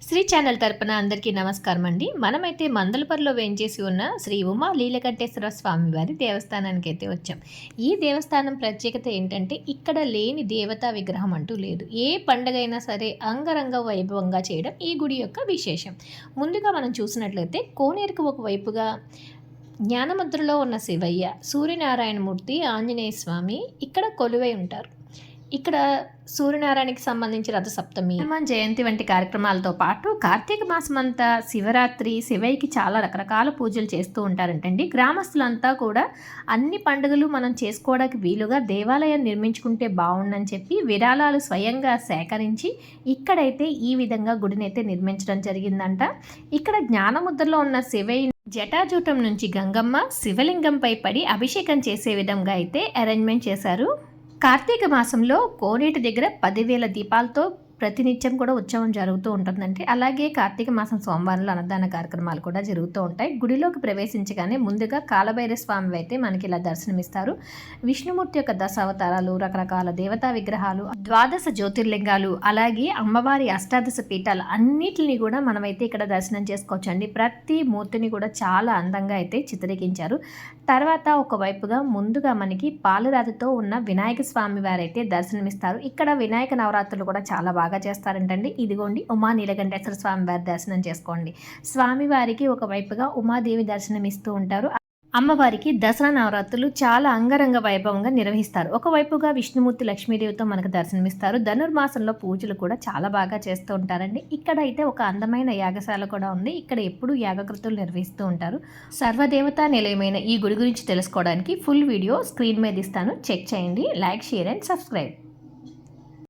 Shri channel తరపున అందరికీ నమస్కారం అండి. మనమైతే మందలపర్లో వేంచేసి ఉన్న శ్రీ ఉమా లీలకంఠేశ్వర స్వామి వారి దేవస్థానానికి అయితే వచ్చాం. ఈ దేవస్థానం ప్రత్యేకత ఏంటంటే ఇక్కడ లేని దేవతా విగ్రహం అంటూ లేదు. ఏ పండగైనా సరే అంగరంగ వైభవంగా చేయడం ఈ గుడి యొక్క విశేషం. ముందుగా మనం చూసినట్లయితే కోనేరుకు ఒకవైపుగా జ్ఞానముద్రలో ఉన్న శివయ్య, సూర్యనారాయణమూర్తి, ఆంజనేయ స్వామి ఇక్కడ కొలువై ఉంటారు. ఇక్కడ సూర్యనారాయణకి సంబంధించి రథసప్తమి, హనుమాన్ జయంతి వంటి కార్యక్రమాలతో పాటు కార్తీక మాసం అంతా శివరాత్రి, శివయ్యకి చాలా రకరకాల పూజలు చేస్తూ ఉంటారంటండి. గ్రామస్తులంతా కూడా అన్ని పండుగలు మనం చేసుకోవడానికి వీలుగా దేవాలయం నిర్మించుకుంటే బాగుండని చెప్పి విరాళాలు స్వయంగా సేకరించి ఇక్కడైతే ఈ విధంగా గుడినైతే నిర్మించడం జరిగిందంట. ఇక్కడ జ్ఞానముద్రలో ఉన్న శివయ్య జటాజూటం నుంచి గంగమ్మ శివలింగంపై పడి అభిషేకం చేసే విధంగా అయితే అరేంజ్మెంట్ చేశారు. కార్తీక మాసంలో కోనేటి దగ్గర 10,000 దీపాలతో ప్రతినిత్యం కూడా ఉత్సవం జరుగుతూ ఉంటుందండి. అలాగే కార్తీక మాసం సోమవారంలో అన్నదాన కార్యక్రమాలు కూడా జరుగుతూ ఉంటాయి. గుడిలోకి ప్రవేశించగానే ముందుగా కాలభైరవ స్వామి అయితే మనకి ఇలా దర్శనమిస్తారు. విష్ణుమూర్తి యొక్క 10 అవతారాలు, రకరకాల దేవతా విగ్రహాలు, 12 జ్యోతిర్లింగాలు, అలాగే అమ్మవారి 18 పీఠాలు అన్నిటిని కూడా మనమైతే ఇక్కడ దర్శనం చేసుకోవచ్చండి. ప్రతి మూర్తిని కూడా చాలా అందంగా అయితే చిత్రీకరించారు. తర్వాత ఒకవైపుగా ముందుగా మనకి పాలరాతితో ఉన్న వినాయక స్వామి వారైతే దర్శనమిస్తారు. ఇక్కడ వినాయక నవరాత్రులు కూడా చాలా బాగా చేస్తారంటండి. ఇదిగోండి ఉమా నీలకంఠేశ్వర స్వామి వారి దర్శనం చేసుకోండి. స్వామివారికి ఒకవైపుగా ఉమాదేవి దర్శనం ఇస్తూ ఉంటారు. అమ్మవారికి దసరా నవరాత్రులు చాలా అంగరంగ వైభవంగా నిర్వహిస్తారు. ఒకవైపుగా విష్ణుమూర్తి, లక్ష్మీదేవితో మనకు దర్శనమిస్తారు. ధనుర్మాసంలో పూజలు కూడా చాలా బాగా చేస్తూ ఉంటారండి. ఇక్కడ అయితే ఒక అందమైన యాగశాల కూడా ఉంది. ఇక్కడ ఎప్పుడు యాగకృతులు నిర్వహిస్తూ ఉంటారు. సర్వదేవతా నిలయమైన ఈ గుడి గురించి తెలుసుకోవడానికి ఫుల్ వీడియో స్క్రీన్ మీద ఇస్తాను, చెక్ చేయండి. Like, share and subscribe.